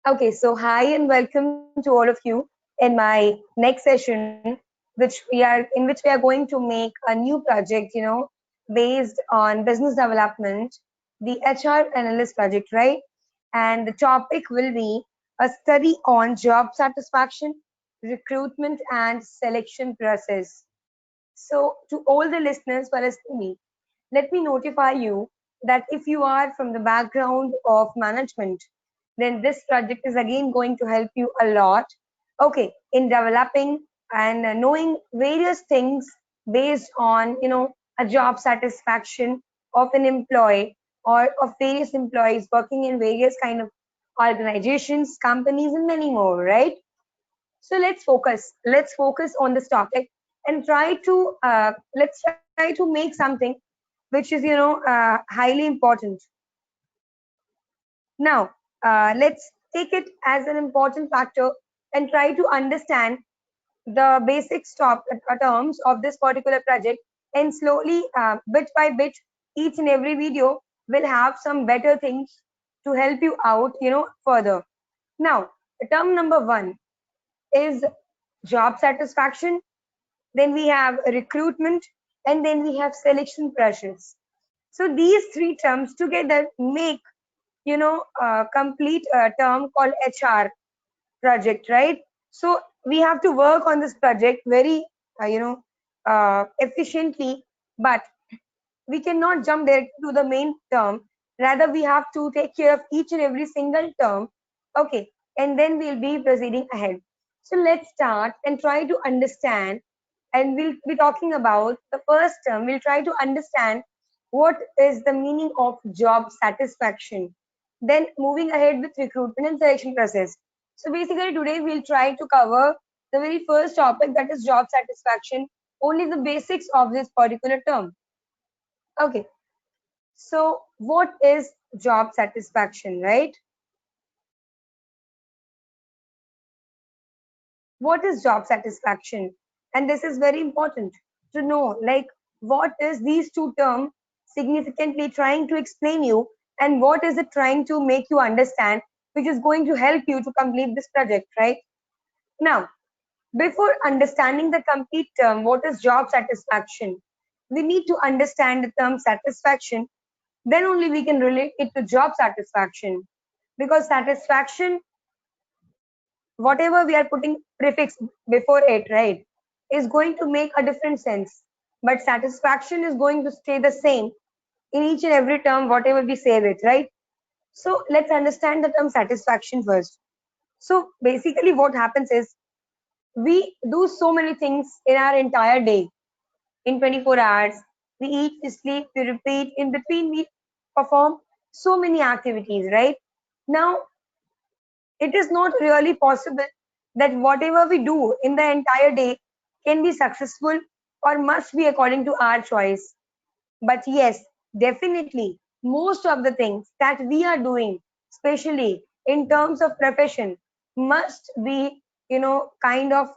Okay, so hi and welcome to all of you in my next session, in which we are going to make a new project, based on business development, the HR analyst project, right? And the topic will be a study on job satisfaction, recruitment, and selection process. So, to all the listeners who are listening me, let me notify you that if you are from the background of management, then this project is again going to help you a lot. Okay, in developing and knowing various things based on a job satisfaction of an employee or of various employees working in various kind of organizations, companies, and many more, right? So let's focus on this topic and try to let's try to make something which is highly important. Now let's take it as an important factor and try to understand the basic terms of this particular project, and slowly, bit by bit, each and every video will have some better things to help you out further. Now, term number one is job satisfaction, then we have recruitment, and then we have selection process. So these three terms together make a complete term called HR project, right? So we have to work on this project very efficiently, but we cannot jump directly to the main term. Rather, we have to take care of each and every single term. Okay, and then we'll be proceeding ahead. So let's start and try to understand, and we'll be talking about the first term. We'll try to understand what is the meaning of job satisfaction. Then moving ahead with recruitment and selection process. So basically today we'll try to cover the very first topic, that is job satisfaction, only the basics of this particular term. Okay, so what is job satisfaction, right? What is job satisfaction? And this is very important to know, like, what is these two terms significantly trying to explain you, and what is it trying to make you understand, which is going to help you to complete this project, right? Now, before understanding the complete term, what is job satisfaction, we need to understand the term satisfaction. Then only we can relate it to job satisfaction, because satisfaction, whatever we are putting prefix before it, right, is going to make a different sense, but satisfaction is going to stay the same in each and every term whatever we say it, right? So let's understand the term satisfaction first. So basically what happens is, we do so many things in our entire day. In 24 hours, we eat, we sleep, we repeat, in between we perform so many activities, right? Now, it is not really possible that whatever we do in the entire day can be successful or must be according to our choice. But yes, definitely, most of the things that we are doing, especially in terms of profession, must be, kind of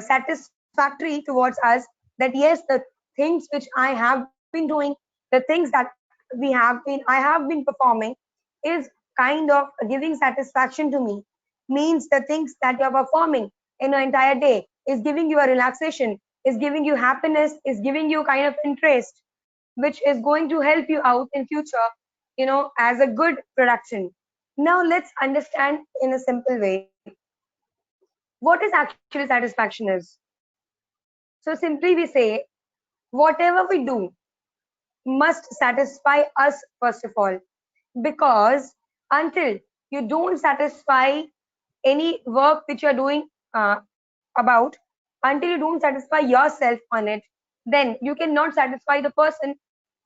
satisfactory towards us. That yes, the things which I have been doing, the things that I have been performing, is kind of giving satisfaction to me. Means the things that you are performing in an entire day is giving you a relaxation, is giving you happiness, is giving you kind of interest, which is going to help you out in future, as a good production. Now let's understand in a simple way what is actually satisfaction is. So simply we say, whatever we do must satisfy us first of all, because until you don't satisfy any work which you're doing about, until you don't satisfy yourself on it, then you cannot satisfy the person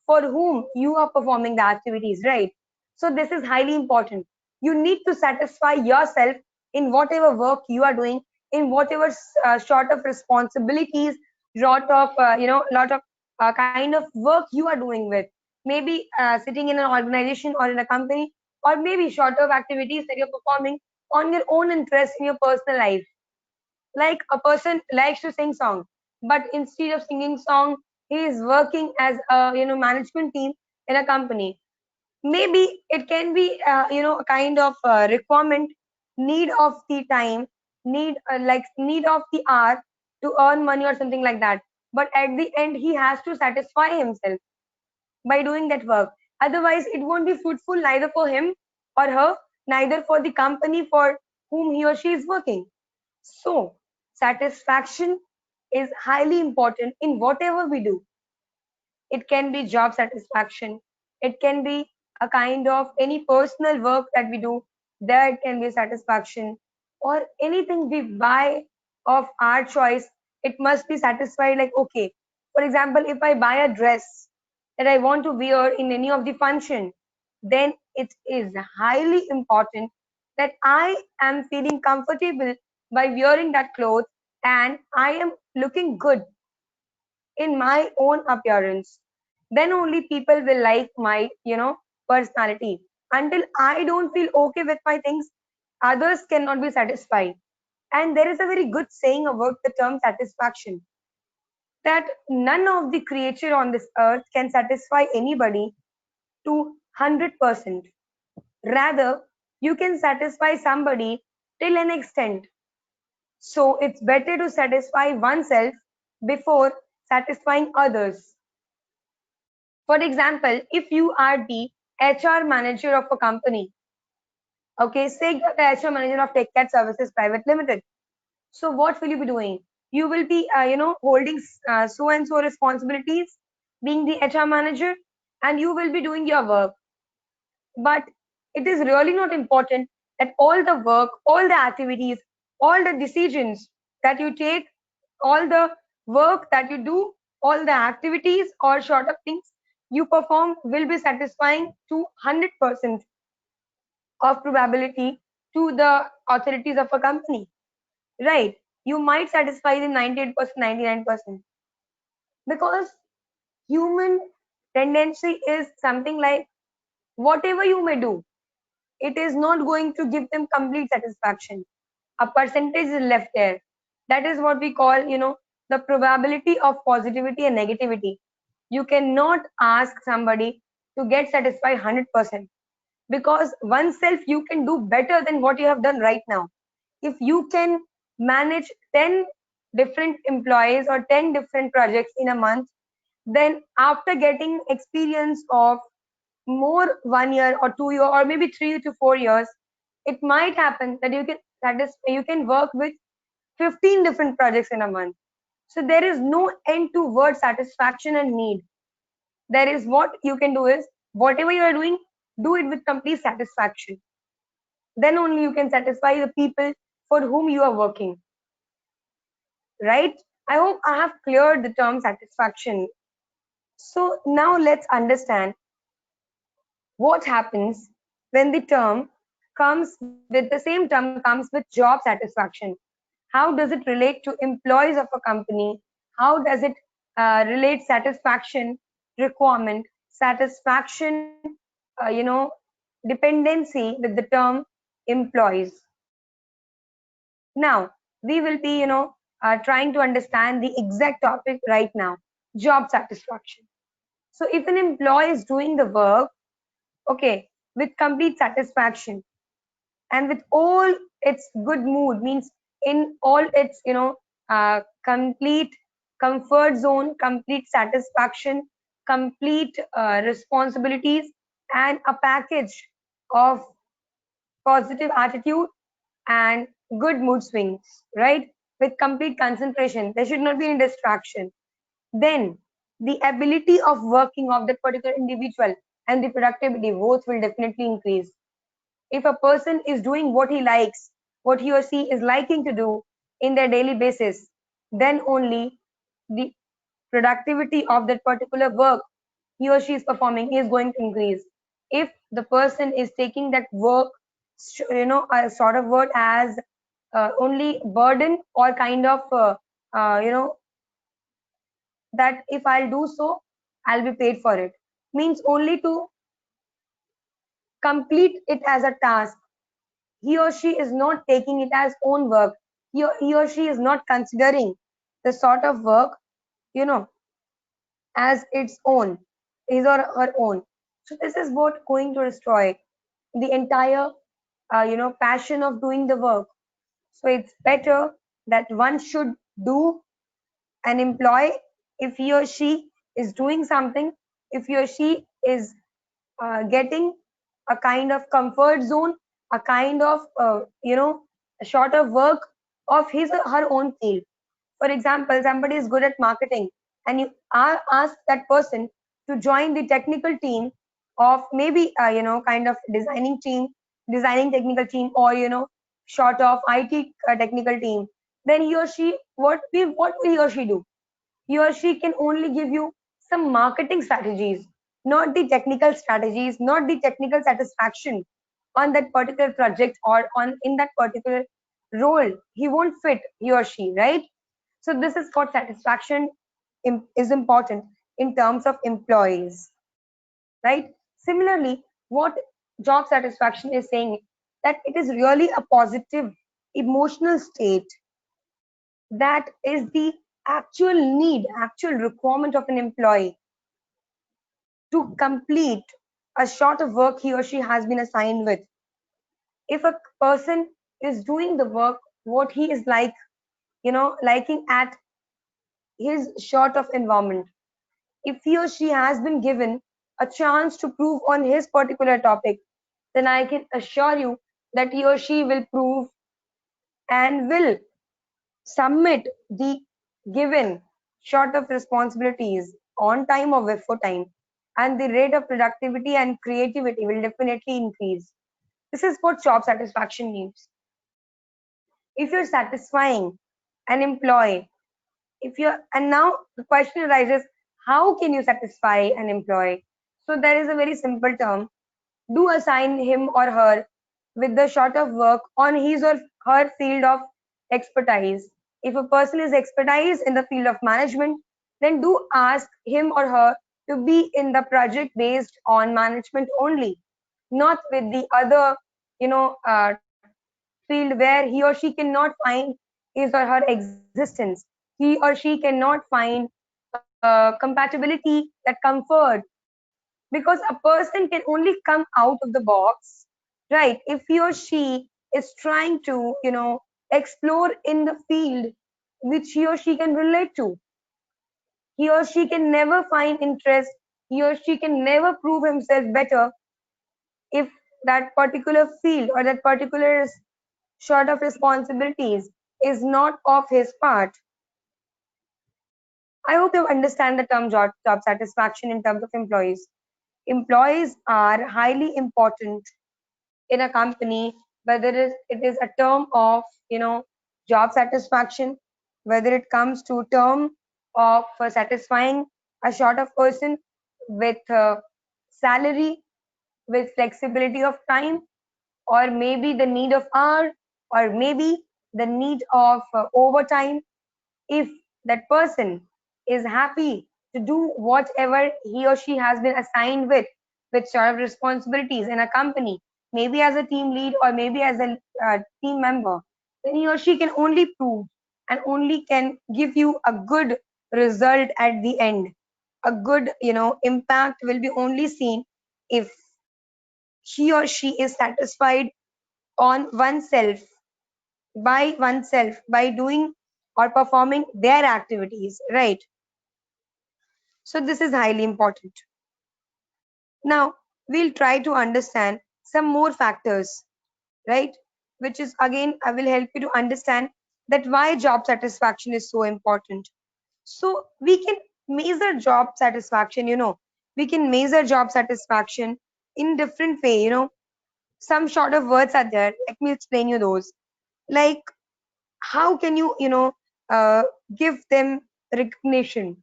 for whom you are performing the activities, right? So this is highly important. You need to satisfy yourself in whatever work you are doing, in whatever sort of responsibilities, lot of kind of work you are doing with. Maybe sitting in an organization or in a company, or maybe short of activities that you're performing on your own interest in your personal life. Like a person likes to sing song, but instead of singing song, he is working as a management team in a company. Maybe it can be a kind of requirement, need of the time, need of the hour to earn money or something like that. But at the end he has to satisfy himself by doing that work. Otherwise it won't be fruitful neither for him or her, neither for the company for whom he or she is working. So satisfaction is highly important in whatever we do. It can be job satisfaction, it can be a kind of any personal work that we do, there it can be satisfaction, or anything we buy of our choice, it must be satisfied. Like, okay, for example, if I buy a dress that I want to wear in any of the function, then it is highly important that I am feeling comfortable by wearing that clothes, and I am looking good in my own appearance. Then only people will like my personality. Until I don't feel okay with my things, others cannot be satisfied. And there is a very good saying about the term satisfaction, that none of the creature on this earth can satisfy anybody to 100%. Rather, you can satisfy somebody till an extent. So it's better to satisfy oneself before satisfying others. For example, if you are the HR manager of a company, okay, say you're the HR manager of Teckat Services Private Limited. So what will you be doing? You will be, holding so and so responsibilities, being the HR manager, and you will be doing your work. But it is really not important that all the work, all the activities, all the decisions that you take, all the work that you do, all the activities or sort of things you perform will be satisfying to 100% of probability to the authorities of a company, right? You might satisfy the 98%, 99%, because human tendency is something like whatever you may do, it is not going to give them complete satisfaction. A percentage is left there. That is what we call, the probability of positivity and negativity. You cannot ask somebody to get satisfied 100%, because oneself you can do better than what you have done right now. If you can manage 10 different employees or 10 different projects in a month, then after getting experience of more 1 year or 2 year or maybe 3 to 4 years, it might happen that you can work with 15 different projects in a month. So there is no end to word satisfaction and need. There is, what you can do is, whatever you are doing, do it with complete satisfaction. Then only you can satisfy the people for whom you are working, right? I hope I have cleared the term satisfaction. So now let's understand what happens when the term comes with the same term comes with job satisfaction. How does it relate to employees of a company? How does it relate satisfaction, requirement, satisfaction, dependency with the term employees? Now we will be trying to understand the exact topic right now, job satisfaction. So if an employee is doing the work, okay, with complete satisfaction and with all its good mood, means in all its complete comfort zone, complete satisfaction, complete responsibilities, and a package of positive attitude and good mood swings, right? With complete concentration, there should not be any distraction. Then the ability of working of that particular individual and the productivity both will definitely increase. If a person is doing what he likes, what he or she is liking to do in their daily basis, then only the productivity of that particular work he or she is performing is going to increase. If the person is taking that work, a sort of work as only burden or kind of, that if I'll do so, I'll be paid for it, means only to complete it as a task, he or she is not taking it as own work. He or she is not considering the sort of work, you know, as its own, his or her own. So this is what going to destroy the entire, passion of doing the work. So it's better that one should do an employee if he or she is doing something, if he or she is getting a kind of comfort zone, a kind of, a sort of work of his or her own field. For example, somebody is good at marketing, and you are ask that person to join the technical team of maybe, kind of designing technical team, or short of IT technical team. Then he or she, what will he or she do? He or she can only give you some marketing strategies, not the technical strategies, not the technical satisfaction on that particular project or on in that particular role. He won't fit, he or she, right? So this is what satisfaction is important in terms of employees, right? Similarly, what job satisfaction is saying, that it is really a positive emotional state, that is the actual need, actual requirement of an employee to complete a short of work he or she has been assigned with. If a person is doing the work what he is like, liking at his short of environment, if he or she has been given a chance to prove on his particular topic, then I can assure you that he or she will prove and will submit the given short of responsibilities on time or before time, and the rate of productivity and creativity will definitely increase. This is what job satisfaction needs. If you're satisfying an employee, if you're and now the question arises, how can you satisfy an employee? So there is a very simple term: do assign him or her with the sort of work on his or her field of expertise. If a person is expertise in the field of management, then do ask him or her to be in the project based on management only, not with the other, field where he or she cannot find his or her existence. He or she cannot find compatibility, that comfort, because a person can only come out of the box, right, if he or she is trying to, explore in the field which he or she can relate to. He or she can never find interest, he or she can never prove himself better if that particular field or that particular sort of responsibilities is not of his part. I hope you understand the term job satisfaction in terms of employees. Employees are highly important in a company, whether it is a term of, job satisfaction, whether it comes to term of satisfying a sort of person with salary, with flexibility of time, or maybe the need of hour, or maybe the need of overtime. If that person is happy to do whatever he or she has been assigned with sort of responsibilities in a company, maybe as a team lead or maybe as a team member, then he or she can only prove and only can give you a good result at the end. A good, impact will be only seen if he or she is satisfied on oneself by doing or performing their activities, right? So this is highly important. Now we'll try to understand some more factors, right? Which is again, I will help you to understand that why job satisfaction is so important. So we can measure job satisfaction, we can measure job satisfaction in different way, some sort of words are there. Let me explain you those. Like, how can you, uh, give them recognition?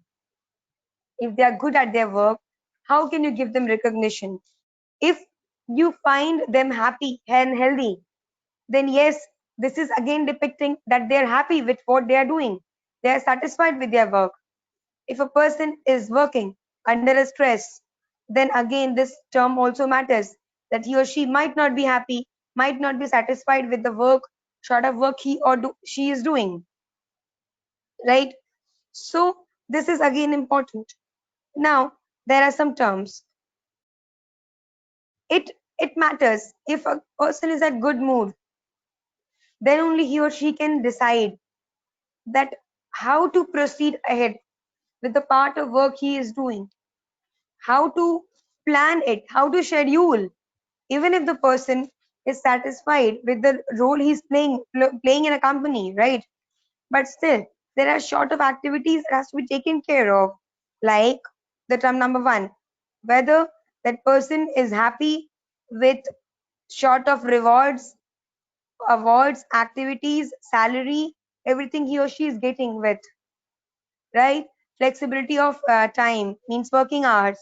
If they are good at their work, how can you give them recognition? If you find them happy and healthy, then yes, this is again depicting that they are happy with what they are doing, they are satisfied with their work. If a person is working under a stress, then again this term also matters, that he or she might not be happy, might not be satisfied with the work, sort of work she is doing, right? So this is again important. Now there are some terms. it matters. If a person is at good mood, then only he or she can decide that how to proceed ahead with the part of work he is doing, how to plan it, how to schedule. Even if the person is satisfied with the role he's playing in a company, right? But still, there are sort of activities that has to be taken care of, like the term number one, whether that person is happy with sort of rewards, awards, activities, salary, everything he or she is getting with, right? Flexibility of time means working hours,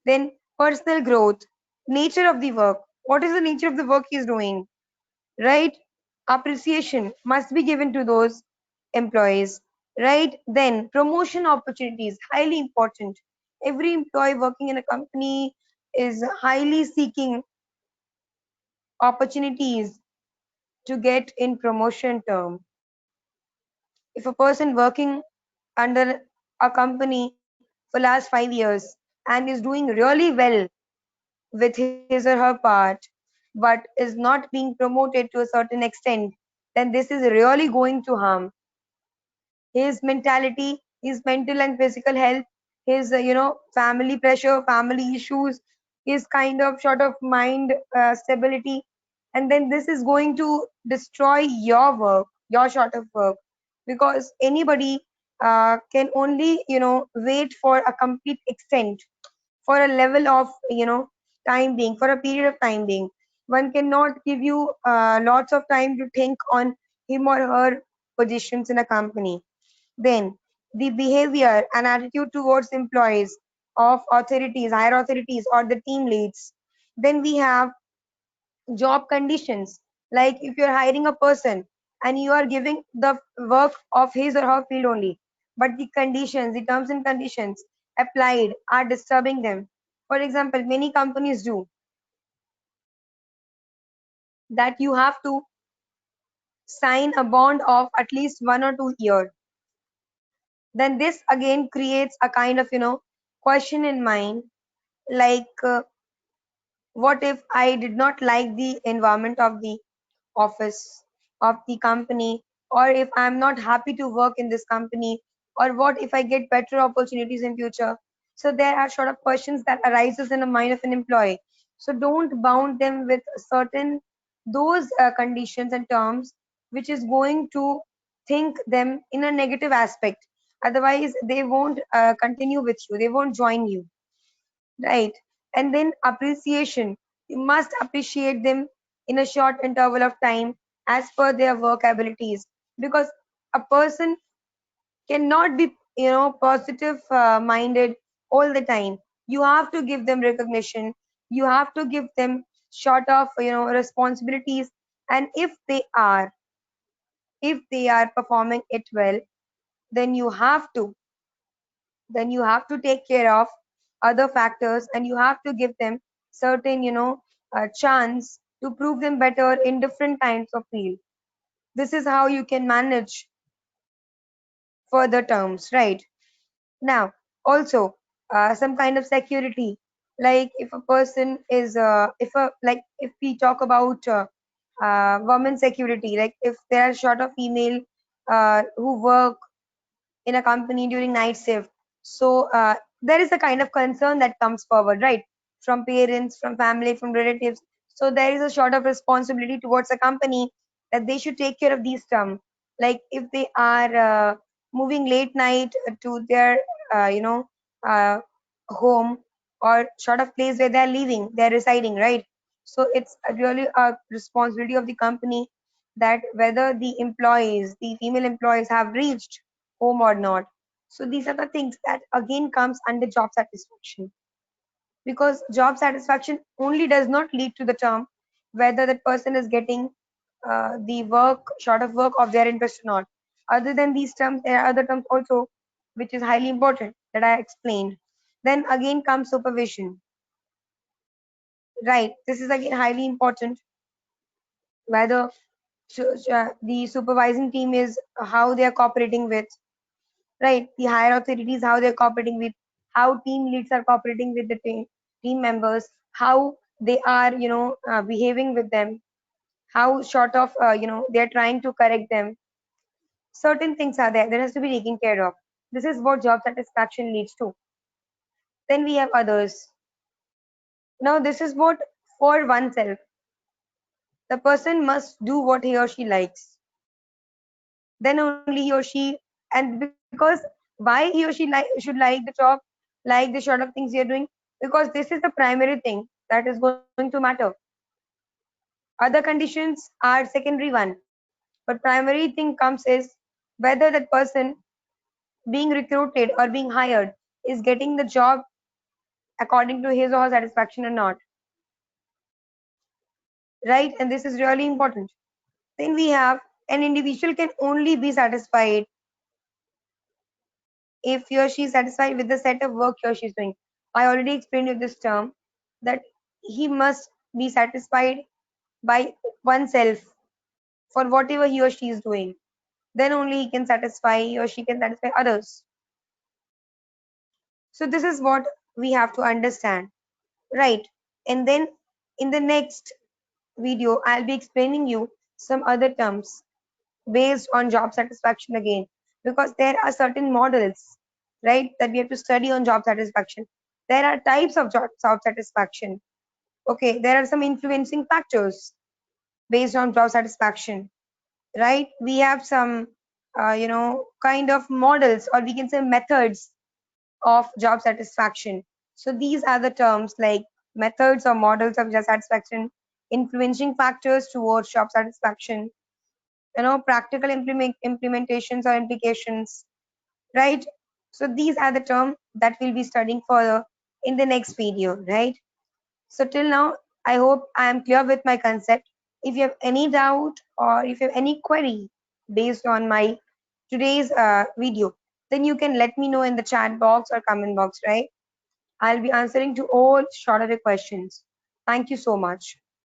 then personal growth, nature of the work. What is the nature of the work he is doing, right? Appreciation must be given to those employees, right? Then promotion opportunities, highly important. Every employee working in a company is highly seeking opportunities to get in promotion term. If a person working under a company for last 5 years and is doing really well with his or her part, but is not being promoted to a certain extent, then this is really going to harm his mentality, his mental and physical health, his family pressure, family issues, his kind of sort of mind stability, and then this is going to destroy your work, your sort of work, because anybody can only wait for a complete extent, for a level of time being, for a period of time being. One cannot give you lots of time to think on him or her positions in a company. Then the behavior and attitude towards employees of authorities, higher authorities, or the team leads. Then we have job conditions. Like if you're hiring a person and you are giving the work of his or her field only, but the conditions, the terms and conditions applied are disturbing them. For example, many companies do that you have to sign a bond of at least 1 or 2 years. Then this again creates a kind of question in mind, like what if I did not like the environment of the office, of the company, or if I'm not happy to work in this company, or what if I get better opportunities in future. So there are sort of questions that arises in the mind of an employee. So don't bound them with certain those conditions and terms which is going to think them in a negative aspect. Otherwise they won't continue with you, they won't join you, right? And then appreciation, you must appreciate them in a short interval of time as per their work abilities, because a person cannot be positive minded all the time. You have to give them recognition, you have to give them short of responsibilities, and if they are performing it well, then you have to take care of other factors, and you have to give them certain chance to prove them better in different kinds of field. This is how you can manage further terms, right? Now also some kind of security, like if a person is if we talk about women security, like if they are short of female who work in a company during night shift. So there is a kind of concern that comes forward, right? From parents, from family, from relatives. So there is a sort of responsibility towards a company that they should take care of these terms. Like if they are moving late night to their, uh, home, or sort of place where they're living, they're residing, right? So it's really a responsibility of the company that whether the employees, the female employees, have reached home or not. So these are the things that again comes under job satisfaction, because job satisfaction only does not lead to the term whether that person is getting the work, sort of work of their interest or not. Other than these terms, there are other terms also which is highly important that I explained. Then again comes supervision, right? This is again highly important, whether the supervising team is how they are cooperating with, right? The higher authorities, how they're cooperating with, how team leads are cooperating with the team members, how they are, behaving with them, how short of, they're trying to correct them. Certain things are there that has to be taken care of. This is what job satisfaction leads to. Then we have others. Now, this is what for oneself. The person must do what he or she likes. Then only he or she, and because why he or she should like the job, like the sort of things you're doing, because this is the primary thing that is going to matter. Other conditions are secondary one, but primary thing comes is whether that person being recruited or being hired is getting the job according to his or her satisfaction or not, right? And this is really important. Then we have an individual can only be satisfied if he or she is satisfied with the set of work he or she is doing. I already explained you this term that he must be satisfied by oneself for whatever he or she is doing. Then only he can satisfy, he or she can satisfy others. So this is what we have to understand, right? And then in the next video, I'll be explaining you some other terms based on job satisfaction again, because there are certain models, right, that we have to study on job satisfaction. There are types of job satisfaction. Okay, there are some influencing factors based on job satisfaction, right? We have some, kind of models, or we can say methods of job satisfaction. So these are the terms like methods or models of job satisfaction, influencing factors towards job satisfaction, practical implementations or implications, right? So these are the terms that we'll be studying further in the next video, right? So till now, I hope I am clear with my concept. If you have any doubt or if you have any query based on my today's video, then you can let me know in the chat box or comment box, right? I'll be answering to all shorter questions. Thank you so much.